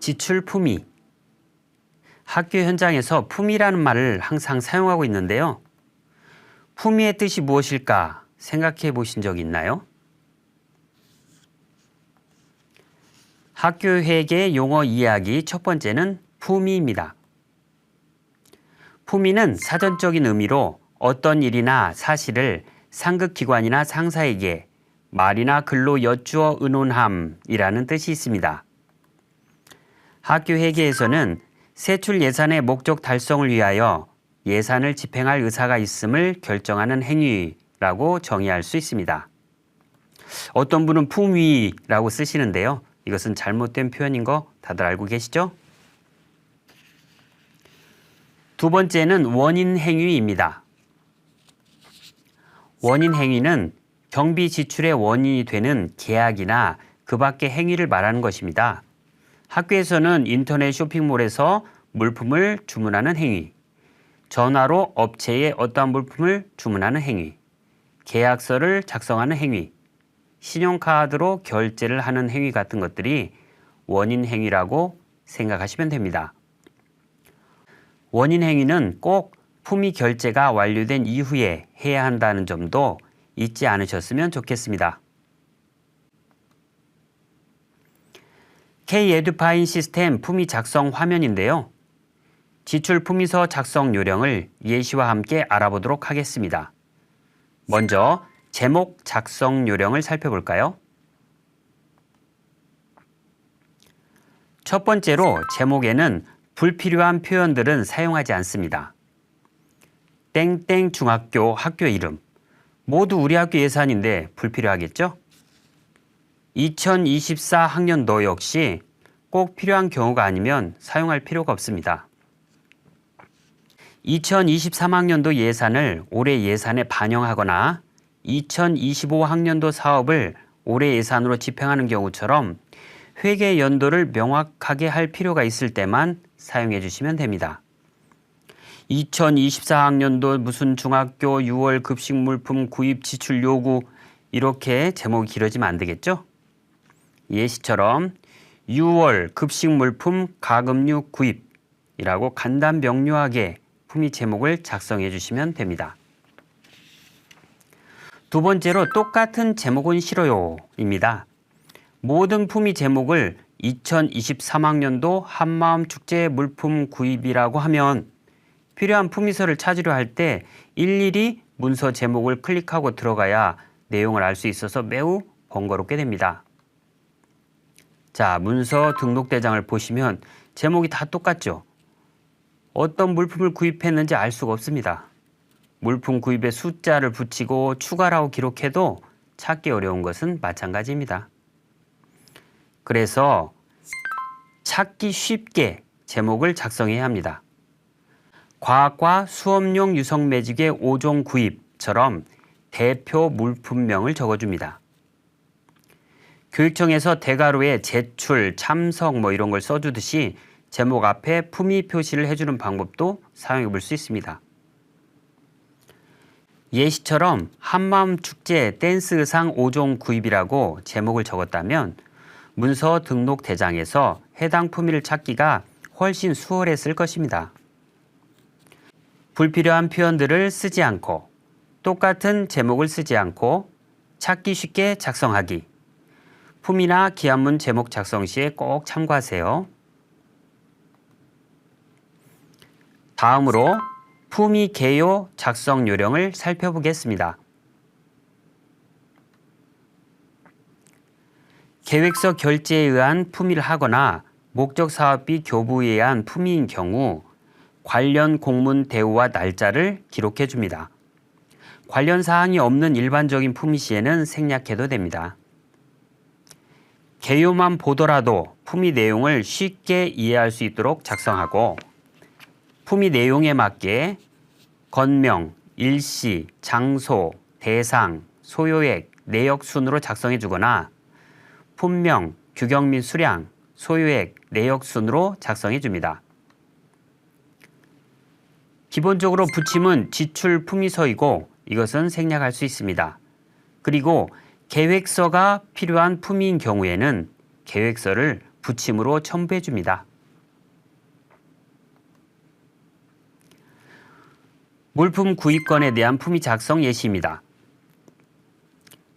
지출 품위. 학교 현장에서 품위라는 말을 항상 사용하고 있는데요. 품위의 뜻이 무엇일까 생각해 보신 적 있나요? 학교 회계 용어 이해하기 첫 번째는 품위입니다. 품위는 사전적인 의미로 어떤 일이나 사실을 상급기관이나 상사에게 말이나 글로 여쭈어 의논함이라는 뜻이 있습니다. 학교 회계에서는 세출 예산의 목적 달성을 위하여 예산을 집행할 의사가 있음을 결정하는 행위라고 정의할 수 있습니다. 어떤 분은 품위라고 쓰시는데요. 이것은 잘못된 표현인 거 다들 알고 계시죠? 두 번째는 원인 행위입니다. 원인 행위는 경비 지출의 원인이 되는 계약이나 그 밖의 행위를 말하는 것입니다. 학교에서는 인터넷 쇼핑몰에서 물품을 주문하는 행위, 전화로 업체에 어떠한 물품을 주문하는 행위, 계약서를 작성하는 행위, 신용카드로 결제를 하는 행위 같은 것들이 원인 행위라고 생각하시면 됩니다. 원인 행위는 꼭 품위 결제가 완료된 이후에 해야 한다는 점도 잊지 않으셨으면 좋겠습니다. K-에듀파인 시스템 품위 작성 화면인데요. 지출 품위서 작성 요령을 예시와 함께 알아보도록 하겠습니다. 먼저 제목 작성 요령을 살펴볼까요? 첫 번째로 제목에는 불필요한 표현들은 사용하지 않습니다. 땡땡 중학교 학교 이름. 모두 우리 학교 예산인데 불필요하겠죠? 2024 학년도 역시 꼭 필요한 경우가 아니면 사용할 필요가 없습니다. 2023학년도 예산을 올해 예산에 반영하거나 2025학년도 사업을 올해 예산으로 집행하는 경우처럼 회계 연도를 명확하게 할 필요가 있을 때만 사용해 주시면 됩니다. 2024학년도 무슨 중학교 6월 급식 물품 구입 지출 요구 이렇게 제목이 길어지면 안 되겠죠? 예시처럼 6월 급식 물품 가금류 구입이라고 간단 명료하게 품위 제목을 작성해 주시면 됩니다. 두 번째로 똑같은 제목은 싫어요입니다. 모든 품위 제목을 2023학년도 한마음 축제 물품 구입이라고 하면 필요한 품위서를 찾으려 할 때 일일이 문서 제목을 클릭하고 들어가야 내용을 알 수 있어서 매우 번거롭게 됩니다. 자, 문서 등록대장을 보시면 제목이 다 똑같죠? 어떤 물품을 구입했는지 알 수가 없습니다. 물품 구입에 숫자를 붙이고 추가라고 기록해도 찾기 어려운 것은 마찬가지입니다. 그래서 찾기 쉽게 제목을 작성해야 합니다. 과학과 수업용 유성 매직의 5종 구입처럼 대표 물품명을 적어줍니다. 교육청에서 대가로에 제출, 참석 이런 걸 써주듯이 제목 앞에 품위 표시를 해주는 방법도 사용해 볼 수 있습니다. 예시처럼 한마음 축제 댄스 의상 5종 구입이라고 제목을 적었다면 문서 등록 대장에서 해당 품위를 찾기가 훨씬 수월했을 것입니다. 불필요한 표현들을 쓰지 않고 똑같은 제목을 쓰지 않고 찾기 쉽게 작성하기. 품위나 기한문 제목 작성 시에 꼭 참고하세요. 다음으로 품위 개요 작성 요령을 살펴보겠습니다. 계획서 결제에 의한 품위를 하거나 목적 사업비 교부에 의한 품위인 경우 관련 공문 대우와 날짜를 기록해 줍니다. 관련 사항이 없는 일반적인 품위 시에는 생략해도 됩니다. 개요만 보더라도 품위 내용을 쉽게 이해할 수 있도록 작성하고 품위 내용에 맞게 건명, 일시, 장소, 대상, 소요액, 내역 순으로 작성해 주거나 품명, 규격 및 수량, 소요액, 내역 순으로 작성해 줍니다. 기본적으로 붙임은 지출 품위서이고 이것은 생략할 수 있습니다. 그리고 계획서가 필요한 품위인 경우에는 계획서를 부침으로 첨부해 줍니다. 물품 구입권에 대한 품위 작성 예시입니다.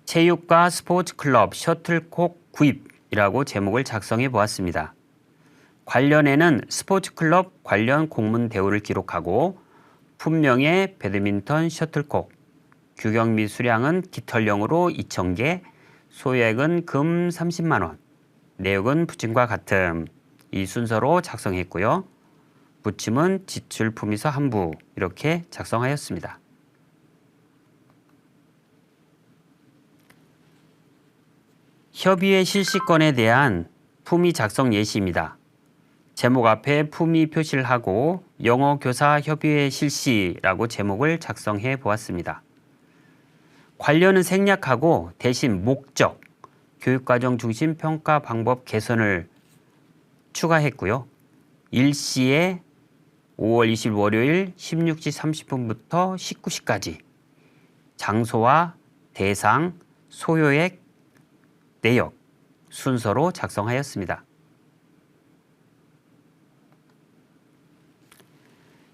체육과 스포츠 클럽 셔틀콕 구입이라고 제목을 작성해 보았습니다. 관련에는 스포츠 클럽 관련 공문 대우를 기록하고 품명에 배드민턴 셔틀콕, 규격 및 수량은 깃털용으로 2,000개, 소액은 금 30만 원, 내역은 부침과 같음 이 순서로 작성했고요. 부침은 지출 품위서 한부 이렇게 작성하였습니다. 협의회 실시건에 대한 품위 작성 예시입니다. 제목 앞에 품위 표시를 하고 영어 교사 협의회 실시라고 제목을 작성해 보았습니다. 관련은 생략하고 대신 목적, 교육과정 중심 평가 방법 개선을 추가했고요. 일시에 5월 20일 월요일 16시 30분부터 19시까지 장소와 대상, 소요액, 내역 순서로 작성하였습니다.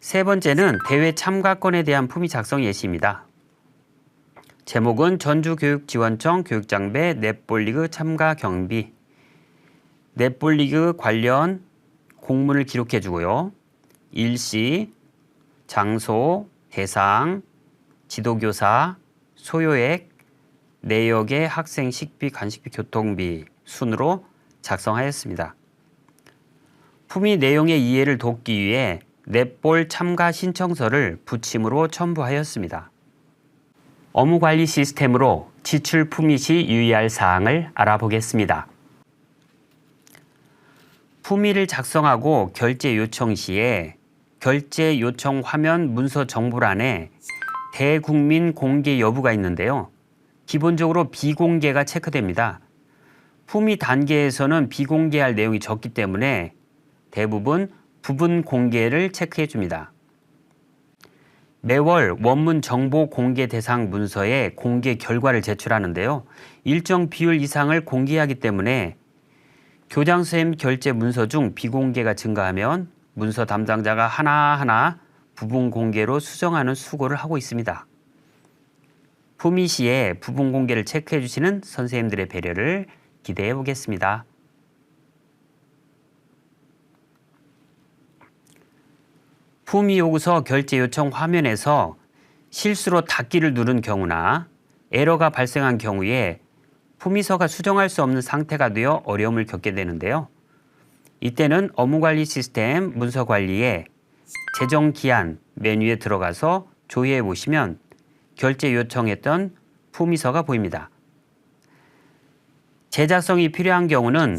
세 번째는 대회 참가권에 대한 품위 작성 예시입니다. 제목은 전주교육지원청 교육장배 넷볼리그 참가 경비. 넷볼리그 관련 공문을 기록해 주고요. 일시, 장소, 대상, 지도교사, 소요액, 내역의 학생 식비, 간식비, 교통비 순으로 작성하였습니다. 품위 내용의 이해를 돕기 위해 넷볼 참가 신청서를 부침으로 첨부하였습니다. 업무관리 시스템으로 지출 품위 시 유의할 사항을 알아보겠습니다. 품위를 작성하고 결제 요청 시에 결제 요청 화면 문서 정보란에 대국민 공개 여부가 있는데요. 기본적으로 비공개가 체크됩니다. 품위 단계에서는 비공개할 내용이 적기 때문에 대부분 부분 공개를 체크해 줍니다. 매월 원문 정보 공개 대상 문서에 공개 결과를 제출하는데요. 일정 비율 이상을 공개하기 때문에 교장선생님 결제 문서 중 비공개가 증가하면 문서 담당자가 하나하나 부분 공개로 수정하는 수고를 하고 있습니다. 품위 시에 부분 공개를 체크해 주시는 선생님들의 배려를 기대해 보겠습니다. 품위 요구서 결제 요청 화면에서 실수로 닫기를 누른 경우나 에러가 발생한 경우에 품위서가 수정할 수 없는 상태가 되어 어려움을 겪게 되는데요. 이때는 업무관리 시스템 문서관리에 재정기한 메뉴에 들어가서 조회해 보시면 결제 요청했던 품위서가 보입니다. 제작성이 필요한 경우는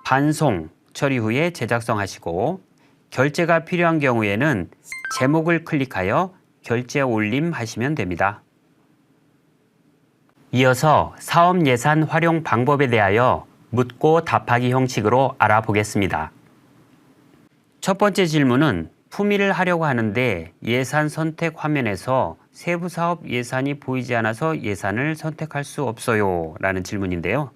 반송 처리 후에 제작성하시고 결제가 필요한 경우에는 제목을 클릭하여 결제 올림 하시면 됩니다. 이어서 사업 예산 활용 방법에 대하여 묻고 답하기 형식으로 알아보겠습니다. 첫 번째 질문은 품위를 하려고 하는데 예산 선택 화면에서 세부 사업 예산이 보이지 않아서 예산을 선택할 수 없어요 라는 질문인데요.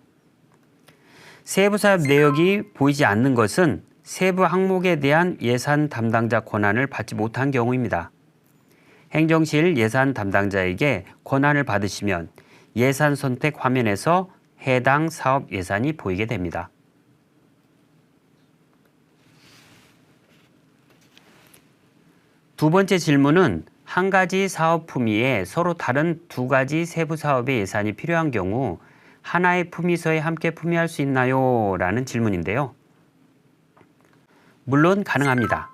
세부 사업 내역이 보이지 않는 것은 세부 항목에 대한 예산 담당자 권한을 받지 못한 경우입니다. 행정실 예산 담당자에게 권한을 받으시면 예산 선택 화면에서 해당 사업 예산이 보이게 됩니다. 두 번째 질문은 한 가지 사업 품위에 서로 다른 두 가지 세부 사업의 예산이 필요한 경우 하나의 품위서에 함께 품위할 수 있나요? 라는 질문인데요. 물론 가능합니다.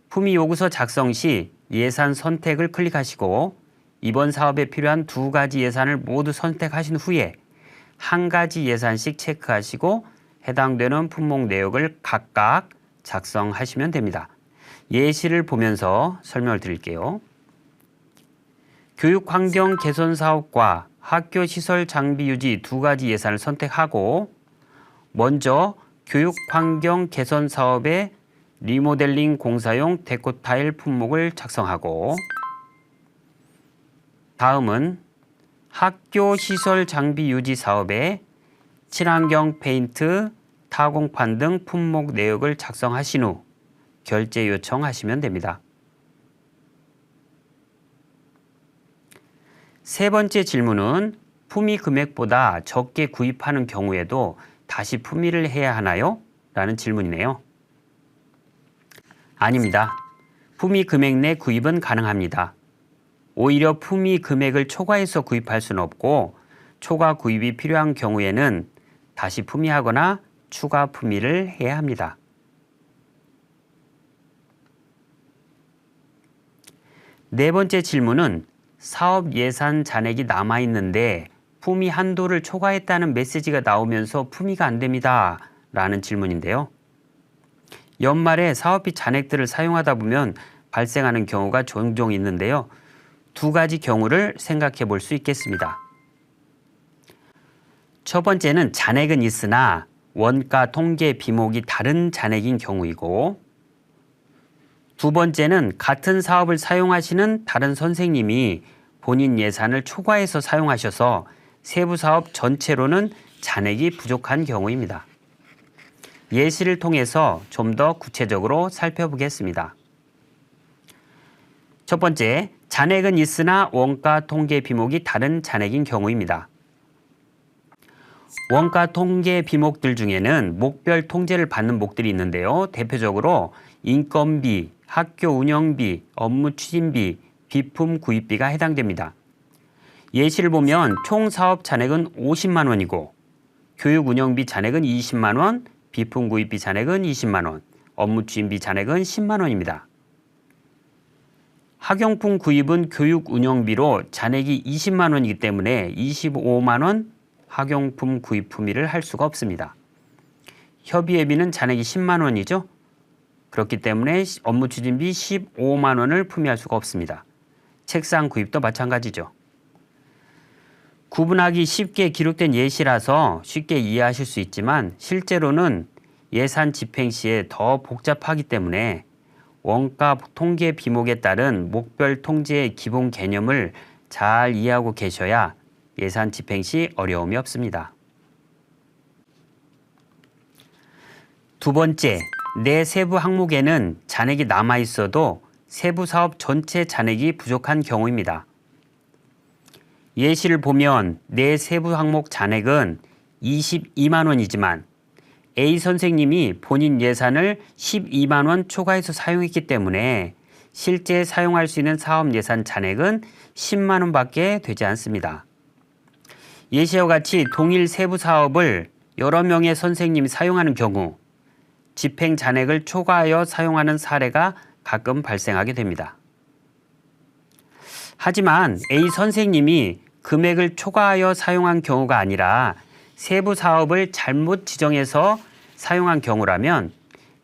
품위 요구서 작성 시 예산 선택을 클릭하시고 이번 사업에 필요한 두 가지 예산을 모두 선택하신 후에 한 가지 예산씩 체크하시고 해당되는 품목 내역을 각각 작성하시면 됩니다. 예시를 보면서 설명을 드릴게요. 교육환경 개선 사업과 학교 시설 장비 유지 두 가지 예산을 선택하고 먼저 교육환경 개선 사업의 리모델링 공사용 데코 타일 품목을 작성하고 다음은 학교 시설 장비 유지 사업에 친환경 페인트, 타공판 등 품목 내역을 작성하신 후 결제 요청하시면 됩니다. 세 번째 질문은 품위 금액보다 적게 구입하는 경우에도 다시 품위를 해야 하나요? 라는 질문이네요. 아닙니다. 품위 금액 내 구입은 가능합니다. 오히려 품위 금액을 초과해서 구입할 수는 없고 초과 구입이 필요한 경우에는 다시 품위하거나 추가 품위를 해야 합니다. 네 번째 질문은 사업 예산 잔액이 남아있는데 품위 한도를 초과했다는 메시지가 나오면서 품위가 안 됩니다. 라는 질문인데요. 연말에 사업비 잔액들을 사용하다 보면 발생하는 경우가 종종 있는데요. 두 가지 경우를 생각해 볼 수 있겠습니다. 첫 번째는 잔액은 있으나 원가 통계 비목이 다른 잔액인 경우이고, 두 번째는 같은 사업을 사용하시는 다른 선생님이 본인 예산을 초과해서 사용하셔서 세부 사업 전체로는 잔액이 부족한 경우입니다. 예시를 통해서 좀 더 구체적으로 살펴보겠습니다. 첫 번째, 잔액은 있으나 원가 통계 비목이 다른 잔액인 경우입니다. 원가 통계 비목들 중에는 목별 통제를 받는 목들이 있는데요. 대표적으로 인건비, 학교 운영비, 업무 추진비, 비품 구입비가 해당됩니다. 예시를 보면 총 사업 잔액은 50만 원이고 교육 운영비 잔액은 20만 원, 비품 구입비 잔액은 20만 원, 업무 추진비 잔액은 10만 원입니다. 학용품 구입은 교육 운영비로 잔액이 20만 원이기 때문에 25만 원 학용품 구입 품위를 할 수가 없습니다. 협의회비는 잔액이 10만 원이죠. 그렇기 때문에 업무 추진비 15만 원을 품위할 수가 없습니다. 책상 구입도 마찬가지죠. 구분하기 쉽게 기록된 예시라서 쉽게 이해하실 수 있지만 실제로는 예산 집행 시에 더 복잡하기 때문에 원가 통계 비목에 따른 목별 통제의 기본 개념을 잘 이해하고 계셔야 예산 집행 시 어려움이 없습니다. 두 번째, 내 세부 항목에는 잔액이 남아 있어도 세부 사업 전체 잔액이 부족한 경우입니다. 예시를 보면 내 세부 항목 잔액은 22만 원이지만 A 선생님이 본인 예산을 12만 원 초과해서 사용했기 때문에 실제 사용할 수 있는 사업 예산 잔액은 10만 원밖에 되지 않습니다. 예시와 같이 동일 세부 사업을 여러 명의 선생님이 사용하는 경우 집행 잔액을 초과하여 사용하는 사례가 가끔 발생하게 됩니다. 하지만 A 선생님이 금액을 초과하여 사용한 경우가 아니라 세부 사업을 잘못 지정해서 사용한 경우라면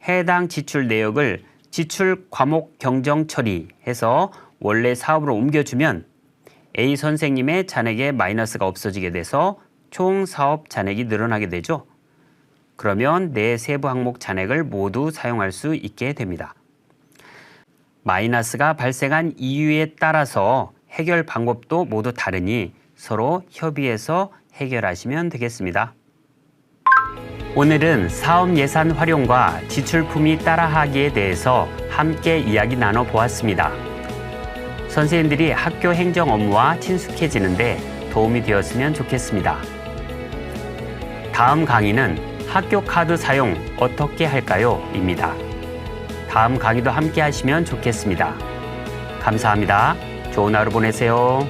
해당 지출 내역을 지출 과목 경정 처리해서 원래 사업으로 옮겨주면 A 선생님의 잔액에 마이너스가 없어지게 돼서 총 사업 잔액이 늘어나게 되죠. 그러면 내 세부 항목 잔액을 모두 사용할 수 있게 됩니다. 마이너스가 발생한 이유에 따라서 해결 방법도 모두 다르니 서로 협의해서 해결하시면 되겠습니다. 오늘은 사업 예산 활용과 지출 품위 따라하기에 대해서 함께 이야기 나눠보았습니다. 선생님들이 학교 행정 업무와 친숙해지는데 도움이 되었으면 좋겠습니다. 다음 강의는 학교 카드 사용 어떻게 할까요? 입니다. 다음 강의도 함께 하시면 좋겠습니다. 감사합니다. 좋은 하루 보내세요.